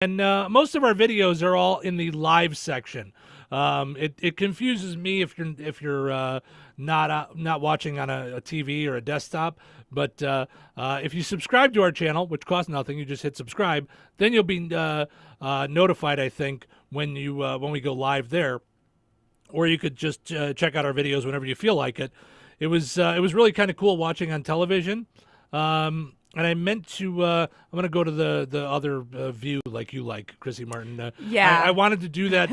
And most of our videos are all in the live section. It confuses me if you're not watching on a TV or a desktop. But if you subscribe to our channel, which costs nothing, you just hit subscribe, then you'll be notified, I think, when we go live there. Or you could just check out our videos whenever you feel like it. It was really kind of cool watching on television. And I meant to. I'm going to go to the other view like you like, Chrissy Martin. Yeah. I wanted to do that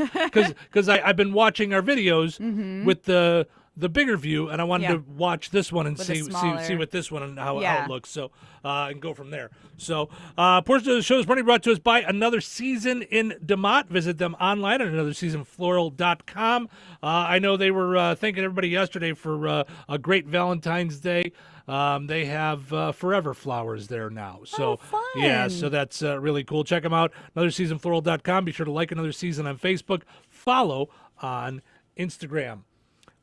because I've been watching our videos with the bigger view, and I wanted to watch this one and see what this one and how it looks. So and go from there. So portion of the show is brought to us by Another Season in DeMott. Visit them online at anotherseasonfloral.com. I know they were thanking everybody yesterday for a great Valentine's Day. They have forever flowers there now. So fun. Yeah, so that's really cool. Check them out, anotherseasonfloral.com. Be sure to like Another Season on Facebook. Follow on Instagram.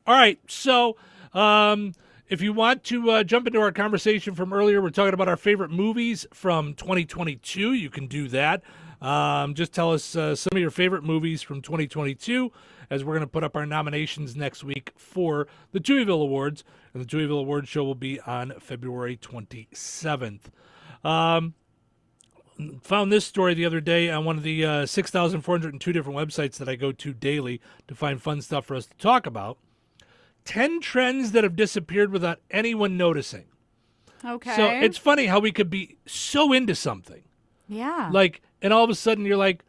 All right, so if you want to jump into our conversation from earlier, we're talking about our favorite movies from 2022. You can do that. Just tell us some of your favorite movies from 2022, as we're going to put up our nominations next week for the Touhyville Awards. And the Touhyville Awards show will be on February 27th. Found this story the other day on one of the 6,402 different websites that I go to daily to find fun stuff for us to talk about. 10 trends that have disappeared without anyone noticing. Okay. So it's funny how we could be so into something. Yeah. Like, and all of a sudden you're like,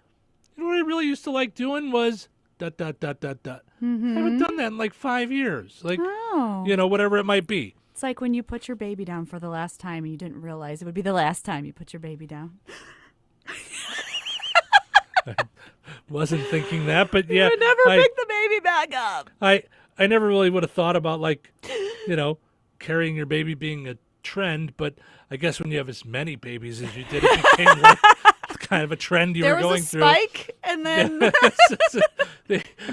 you know what I really used to like doing was ... I haven't done that in like 5 years. Like, whatever it might be. It's like when you put your baby down for the last time and you didn't realize it would be the last time you put your baby down. I wasn't thinking that, but yeah. You would never pick the baby back up. I never really would have thought about, like, carrying your baby being a trend, but I guess when you have as many babies as you did, it became like kind of a trend you were going through. There was a spike, and then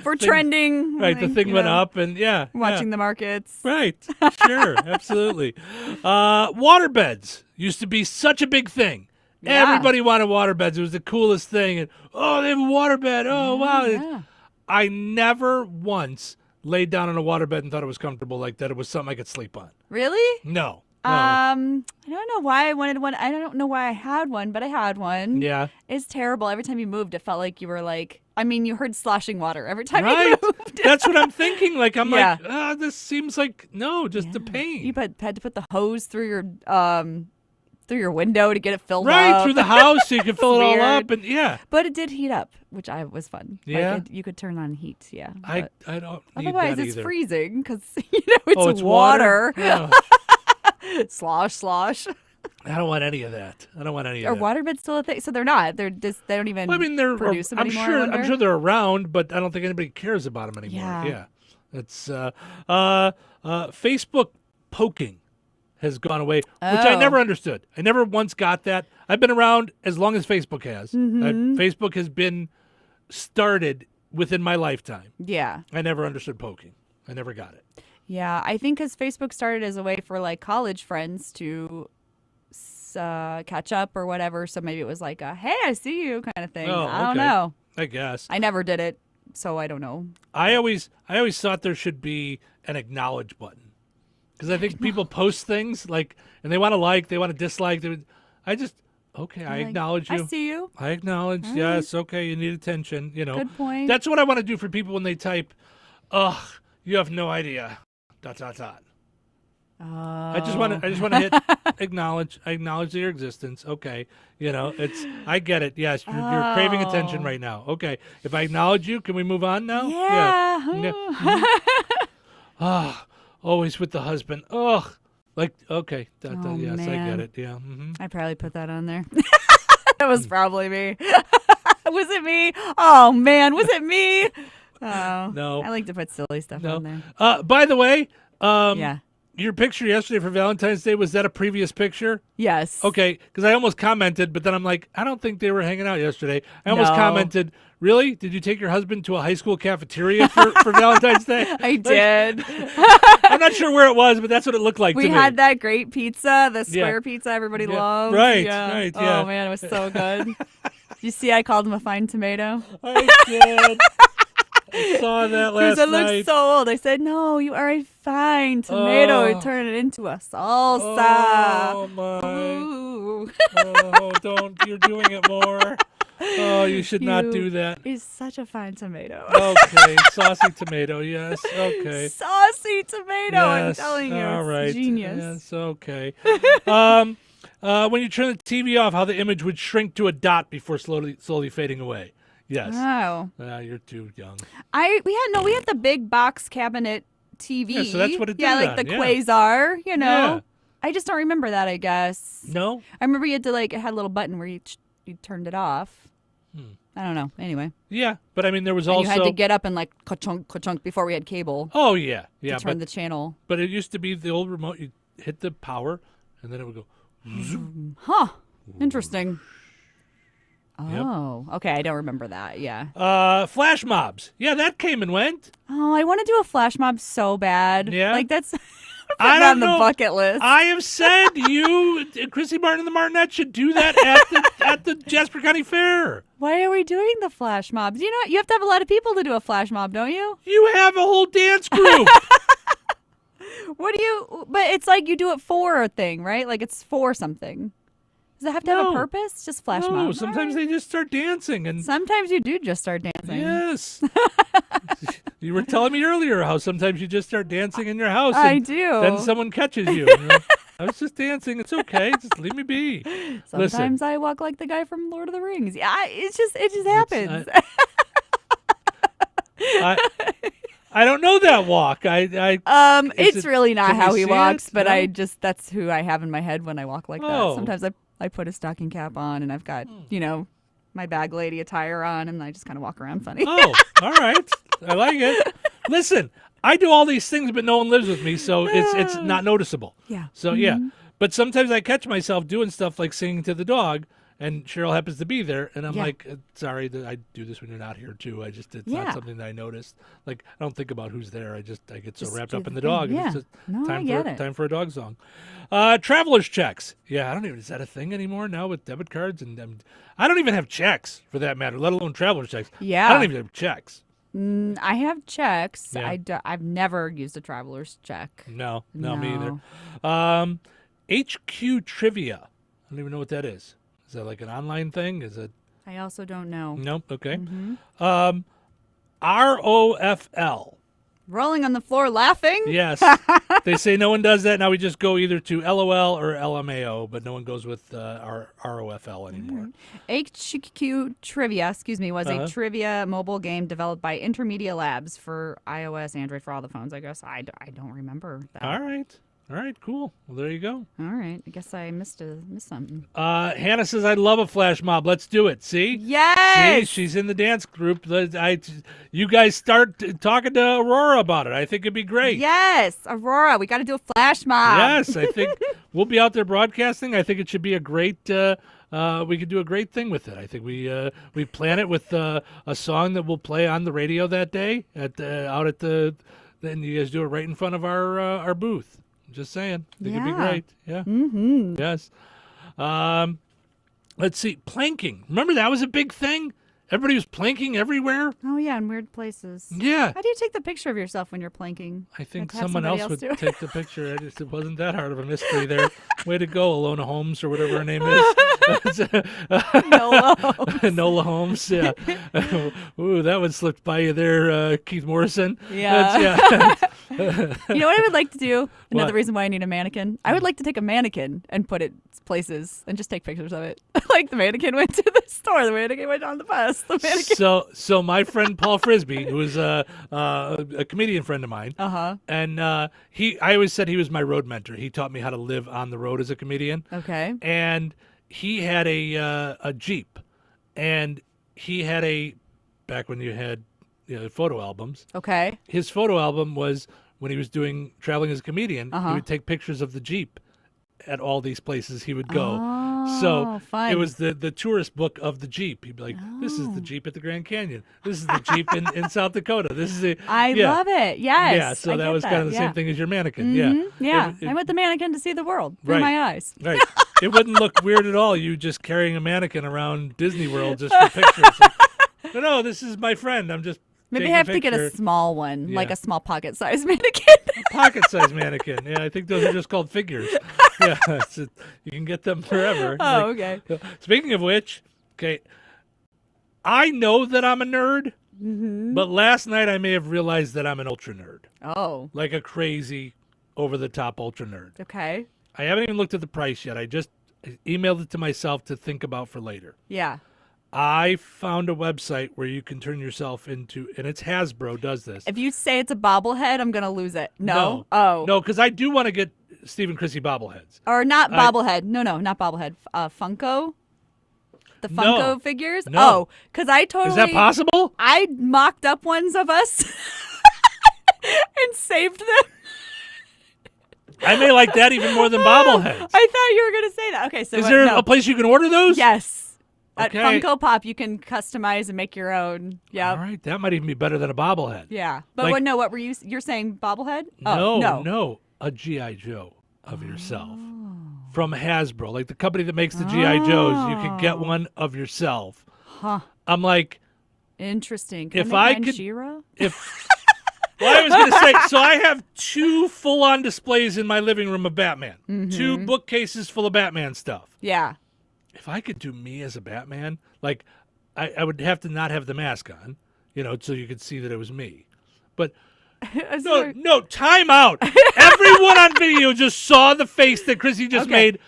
for trending. Right, the thing went up, and watching the markets. Right, sure, absolutely. Waterbeds used to be such a big thing. Yeah. Everybody wanted waterbeds. It was the coolest thing. And, they have a waterbed. Oh, wow. Yeah. I never once laid down on a waterbed and thought it was comfortable like that. It was something I could sleep on. Really? No. I don't know why I wanted one. I don't know why I had one, but I had one. Yeah. It's terrible. Every time you moved, it felt like you were like, you heard sloshing water every time you moved. That's what I'm thinking. Like, I'm like, this seems like, just a pain. You had to put the hose through your window to get it filled up. Right, through the house so you can fill it all up. And But it did heat up, which was fun. Yeah. Like you could turn on heat, yeah. I don't need otherwise, that it's either. freezing because, it's water. Oh. Slosh. I don't want any of that. Are waterbeds still a thing? So they're not. They don't even produce them anymore. I'm sure they're around, but I don't think anybody cares about them anymore. Yeah. It's Facebook poking has gone away, which I never understood. I never once got that. I've been around as long as Facebook has. Facebook has been started within my lifetime. Yeah. I never understood poking. I never got it. Yeah, I think because Facebook started as a way for like college friends to catch up or whatever. So maybe it was like a, hey, I see you kind of thing. I don't know. I guess. I never did it, so I don't know. I always thought there should be an acknowledge button. Because I think people post things like, and they want to like, they want to dislike. I acknowledge you. I see you. I acknowledge. All yes. Right. Okay. You need attention. Good point. That's what I want to do for people when they type, you have no idea. ... I just want to hit acknowledge. I acknowledge your existence. Okay. I get it. Yes. You're craving attention right now. Okay. If I acknowledge you, can we move on now? Yeah. Always with the husband. Ugh. Like, okay. Yes, man. I get it. Yeah. I probably put that on there. That was probably me. Was it me? Oh, man. Was it me? Oh. No. I like to put silly stuff on there. By the way, your picture yesterday for Valentine's Day, was that a previous picture? Yes. Okay, because I almost commented, but then I'm like, I don't think they were hanging out yesterday. I almost commented, really? Did you take your husband to a high school cafeteria for Valentine's Day? I did. I'm not sure where it was, but that's what it looked like to me. We had that great pizza, the square pizza everybody loved. Right, yeah. right, yeah. Oh, man, it was so good. you see I called him a fine tomato? I did. I saw that last Because it night. looks so old. I said, no, you are a fine tomato. Turn it into a salsa. Oh, my. Ooh. Oh, don't. You're doing it more. Oh, you should not do that. He's such a fine tomato. Okay, saucy tomato, yes. Okay. Saucy tomato, Yes. I'm telling you. All It's right. genius. Yes, okay. When you turn the TV off, how the image would shrink to a dot before slowly fading away. Yes. Oh. You're too young. We had the big box cabinet TV. Yeah, so that's what it did Yeah, like then, the yeah. Quasar, you know. Yeah. I just don't remember that, I guess. No? I remember you had to it had a little button where you turned it off. I don't know. Anyway. Yeah, but I mean, there was And also... you had to get up and ka-chunk, ka-chunk before we had cable Oh, yeah. Yeah, to turn the channel. but it used to be the old remote. You hit the power, and then it would go... zoom. Huh. Interesting. Yep. Oh, okay. I don't remember that. Yeah. Flash mobs. Yeah, that came and went. Oh, I want to do a flash mob so bad. Yeah? Like that's I on don't the know. bucket list. I have said you, Chrissy Martin and the Martinettes should do that at the Jasper County Fair. Why are we doing the flash mobs? You know, you have to have a lot of people to do a flash mob, don't you? You have a whole dance group. But it's like you do it for a thing, right? Like it's for something. Does it have to have a No. purpose? Just flash No, mob. sometimes they just start dancing, and Sometimes you do just start dancing. yes. You were telling me earlier how sometimes you just start dancing in your house. I and do. Then someone catches you. And you're like, I was just dancing. It's okay. Just leave me be. Sometimes I walk like the guy from Lord of the Rings. Yeah, it just happens. I don't know that walk. It's really not can we how he see walks, it? but No? that's who I have in my head when I walk like Oh. that. Sometimes I put a stocking cap on and I've got, my bag lady attire on and I just kind of walk around funny. Oh, all right. I like it. Listen, I do all these things, but no one lives with me, so it's not noticeable. Yeah. So yeah, but sometimes I catch myself doing stuff like singing to the dog, and Cheryl happens to be there, and I'm Yeah. like, sorry that I do this when you're not here too. It's Yeah. not something that I noticed. Like I don't think about who's there. I get so Just wrapped do up in the the dog. thing. And it's Yeah. just No, I time get for it. time for a dog song. Traveler's checks. Yeah, I don't even. Is that a thing anymore now with debit cards? And I don't even have checks for that matter, let alone traveler's checks. Yeah. I don't even have checks. I have checks. Yeah. I've never used a traveler's check. No, me either. No. HQ Trivia. I don't even know what that is. Is that like an online thing? Is it? I also don't know. Nope. Okay. Mm-hmm. ROFL. Rolling on the floor laughing? Yes. They say no one does that. Now we just go either to LOL or LMAO, but no one goes with our ROFL anymore. HQ Trivia, was Uh-huh. a trivia mobile game developed by Intermedia Labs for iOS, Android, for all the phones, I guess. I don't remember that. All right, cool. Well, there you go. All right. I guess I missed something. Hannah says, I love a flash mob. Let's do it. See? Yes! See, she's in the dance group. You guys start talking to Aurora about it. I think it'd be great. Yes! Aurora, we got to do a flash mob. Yes, I think we'll be out there broadcasting. I think it should be a great. We could do a great thing with it. I think we plan it with a song that we'll play on the radio that day out at the. Then you guys do it right in front of our booth. Just saying, I think it'd be Yeah. great. Yeah. Mm-hmm. Yes. Let's see, planking. Remember that was a big thing. Everybody was planking everywhere. Oh, yeah, in weird places. Yeah. How do you take the picture of yourself when you're planking? I think Like, have someone somebody else would do it? take the picture. It wasn't that hard of a mystery there. Way to go, Alona Holmes or whatever her name is. No. Nola Holmes. Yeah. Ooh, that one slipped by you there, Keith Morrison. Yeah. You know what I would like to do? Another What? reason why I need a mannequin. I would like to take a mannequin and put it places and just take pictures of it. Like the mannequin went to the store, the mannequin went on the bus, the mannequin. So my friend Paul Frisbee, who is a comedian friend of mine, and I always said he was my road mentor. He taught me how to live on the road as a comedian. Okay. And he had a Jeep, and he had back when you had photo albums. Okay. His photo album was when he was traveling as a comedian. He would take pictures of the Jeep at all these places he would go. So fun. it was the tourist book of the Jeep. He'd be like, "This is the Jeep at the Grand Canyon. This is the Jeep in South Dakota. This is I love it. Yes. Yeah, so I that get was kind of the yeah. same thing as your mannequin. Mhm. Yeah. Yeah. I want the mannequin to see the world through Right. my eyes. Right. it wouldn't look weird at all. You just carrying a mannequin around Disney World just for pictures. Like, no, this is my friend. I'm just Maybe taking I have a to get a picture. small one, like Yeah. a small pocket-sized mannequin. Pocket-sized mannequin. Yeah, I think those are just called figures. Yeah, you can get them forever. Oh, okay. Speaking of which, okay, I know that I'm a nerd, but last night I may have realized that I'm an ultra nerd, Oh, like a crazy, over-the-top ultra nerd. okay. I haven't even looked at the price yet. I just emailed it to myself to think about for later. Yeah. I found a website where you can turn yourself into, and it's Hasbro does this. If you say it's a bobblehead, I'm going to lose it. No? Oh. No, because I do want to get Steve and Chrissy bobbleheads. Or not bobblehead. No, not bobblehead. Funko? The Funko No. figures? No. Oh, because I totally... Is that possible? I mocked up ones of us and saved them. I may like that even more than bobbleheads. I thought you were going to say that. Okay, so Is there no. a place you can order those? Yes. At Okay. Funko Pop, you can customize and make your own. Yep. All right, that might even be better than a bobblehead. Yeah. But Like- what were you... You're saying bobblehead? Oh, No, a G.I. Joe of yourself from Hasbro, like the company that makes the G.I. Joes. You can get one of yourself. Huh. I'm like, Interesting. Can If I I make mine could- She-Ra? if well, I was going to say, so I have 2 full-on displays in my living room of Batman, 2 bookcases full of Batman stuff. Yeah. If I could do me as a Batman, like I would have to not have the mask on, so you could see that it was me. But no, time out. Everyone on video just saw the face that Chrissy just Okay. made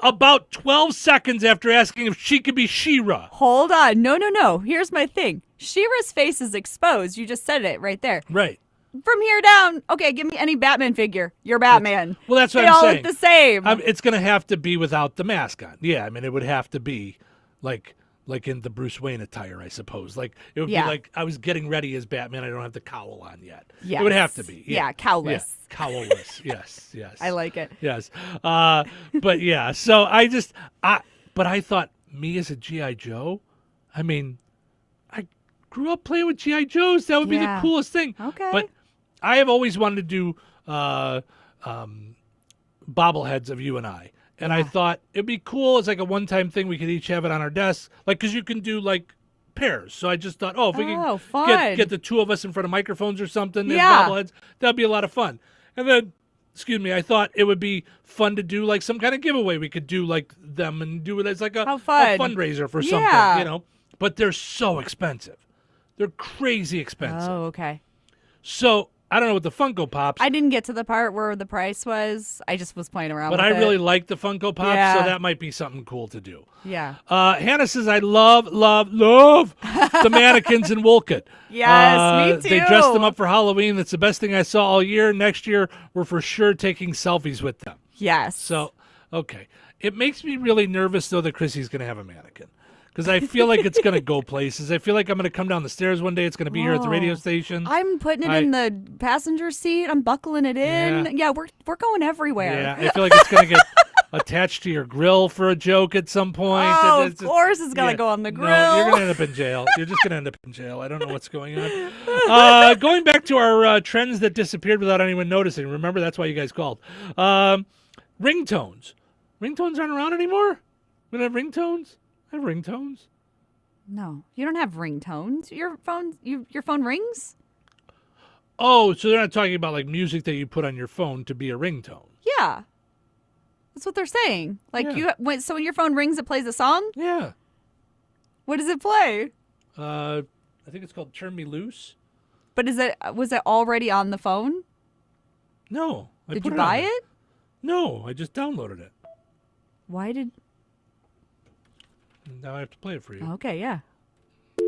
about 12 seconds after asking if she could be She-Ra. Hold on. No. Here's my thing. She-Ra's face is exposed. You just said it right there. Right. From here down, okay, give me any Batman figure. You're Batman. Well, that's what they I'm all saying. look the same. It's going to have to be without the mask on. Yeah, I mean, it would have to be like in the Bruce Wayne attire, I suppose. Like it would Yeah. be like I was getting ready as Batman. I don't have the cowl on yet. Yes. It would have to be. Yeah, cowless. Yeah, cowless. Yes. I like it. Yes. But yeah, so but I thought me as a G.I. Joe, I mean, I grew up playing with G.I. Joes. That would be the Yeah. coolest thing. Okay. But I have always wanted to do bobbleheads of you and I. And I thought it'd be cool. It's like a one-time thing. We could each have it on our desk. Like, because you can do, like, pairs. So I just thought, if we Oh, could fun. get the 2 of us in front of microphones or something Yeah. as bobbleheads, that'd be a lot of fun. And then, I thought it would be fun to do, like, some kind of giveaway. We could do, like, them and do it as, like, a How fun. fundraiser for Yeah. something, But they're so expensive. They're crazy expensive. Oh, okay. So I don't know what the Funko Pops, I didn't get to the part where the price was. I just was playing around but with I it. really like the Funko Pops, Yeah. so that might be something cool to do. Yeah. Hannah says, I love the mannequins in Wolcott. Yes, me They too. dressed them up for Halloween. That's the best thing I saw all year. Next year, we're for sure taking selfies with them. Yes. So, okay. It makes me really nervous, though, that Chrissy's going to have a mannequin. Because I feel like it's going to go places. I feel like I'm going to come down the stairs one day. It's going to be here at the radio station. I'm putting it in the passenger seat. I'm buckling it in. Yeah. Yeah, we're going everywhere. Yeah, I feel like it's going to get attached to your grill for a joke at some point. Oh, It's of just- course it's gonna yeah. go on the grill. No, you're going to end up in jail. You're just going to end up in jail. I don't know what's going on. Going back to our trends that disappeared without anyone noticing. Remember, that's why you guys called. Ringtones. Ringtones aren't around anymore? We don't have ringtones? I have ringtones. No, you don't have ringtones. Your phone rings? Oh, so they're not talking about like music that you put on your phone to be a ringtone. Yeah. That's what they're saying. Like Yeah. when your phone rings, it plays a song? Yeah. What does it play? I think it's called Turn Me Loose. But was it already on the phone? No. Did you buy it? No, I just downloaded it. Why did... Now I have to play it for you Okay, yeah.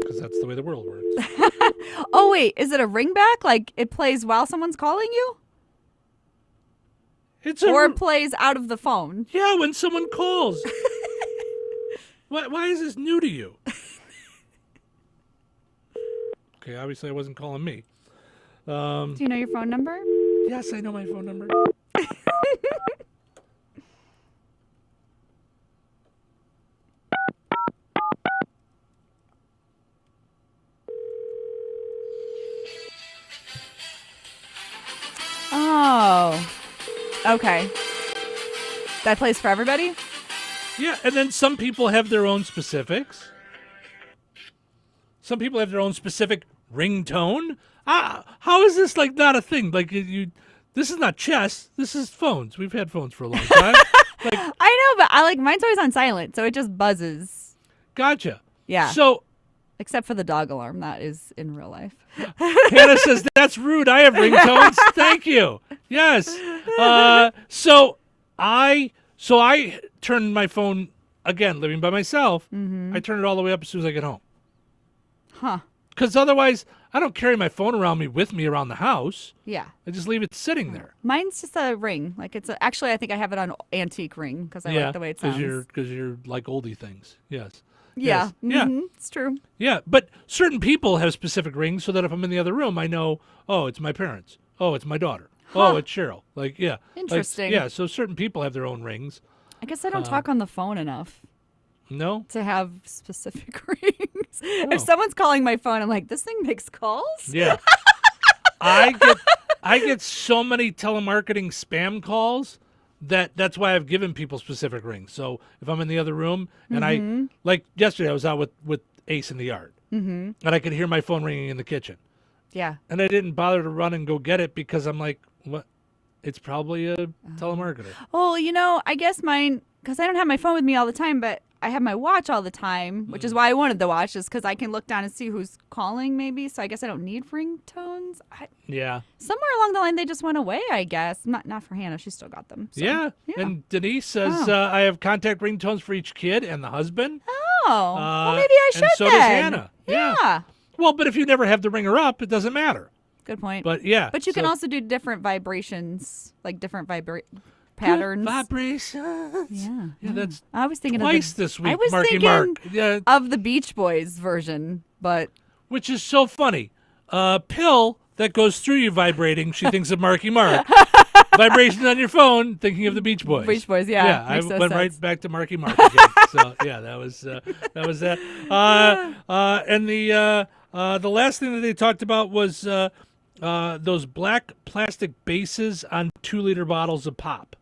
because that's the way the world works. Oh, wait. Is it a ringback? Like it plays while someone's calling you? Or it plays out of the phone? Yeah, when someone calls. Why is this new to you? Okay, obviously I wasn't calling me. Do you know your phone number? Yes, I know my phone number. Oh. Okay. That plays for everybody? Yeah, and then some people have their own specifics. Some people have their own specific ringtone. How is this like not a thing? Like this is not chess. This is phones. We've had phones for a long time. Like, I know, but I like mine's always on silent, so it just buzzes. Gotcha. Yeah. So except for the dog alarm, that is in real life. Hannah says that's rude. I have ringtones. Thank you. Yes. So I turn my phone again, living by myself. Mm-hmm. I turn it all the way up as soon as I get home. Huh. Because otherwise, I don't carry my phone around me with me around the house. Yeah. I just leave it sitting there. Mine's just a ring. Like actually, I think I have it on antique ring because I like the way it sounds. Because you're like oldie things. Yes. Yeah. Yes. Mm-hmm. Yeah. It's true. Yeah. But certain people have specific rings so that if I'm in the other room, I know, oh, it's my parents. Oh, it's my daughter. Huh. Oh, it's Cheryl. Like, yeah. Interesting. Like, yeah. So certain people have their own rings. I guess I don't talk on the phone enough No? to have specific rings. Oh. If someone's calling my phone, I'm like, this thing makes calls? Yeah. I get so many telemarketing spam calls that's why I've given people specific rings. So if I'm in the other room and I like yesterday I was out with Ace in the yard. And I could hear my phone ringing in the kitchen. Yeah. And I didn't bother to run and go get it because I'm like, what? It's probably a telemarketer. Well, I guess mine, because I don't have my phone with me all the time, but I have my watch all the time, which is why I wanted the watch, is because I can look down and see who's calling maybe. So I guess I don't need ringtones. Yeah. Somewhere along the line, they just went away, I guess. Not for Hannah. She still got them. So, Yeah. And Denise says, I have contact ringtones for each kid and the husband. Oh. Well, maybe I should And so then. does Hannah. Yeah. Well, but if you never have the ringer up, it doesn't matter. Good point. But yeah. But you can also do different vibrations, like different patterns. Vibrations. Yeah. Yeah, that's I was thinking twice of the, this week, I was Marky thinking Mark. Yeah. of the Beach Boys version, but Which is so funny. Pill that goes through you vibrating, she thinks of Marky Mark. Vibrations on your phone, thinking of the Beach Boys. Beach Boys, yeah. Yeah, I Makes no went sense. right back to Marky Mark again. So yeah, that was that. And the last thing that they talked about was those black plastic bases on 2-liter bottles of pop.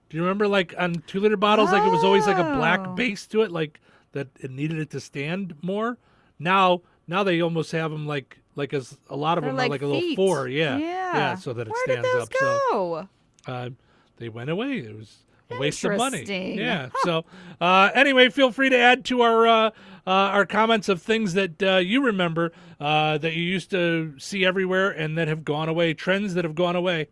Do you remember, like on 2-liter bottles, like it was always like a black base to it, like that it needed it to stand more. Now they almost have them like as a lot of They're them like are like a little feet. 4, Yeah. so that it Where stands did those up. go? So they went away. It was a waste of money. Interesting. Yeah. So anyway, feel free to add to our comments of things that you remember that you used to see everywhere and that have gone away, trends that have gone away.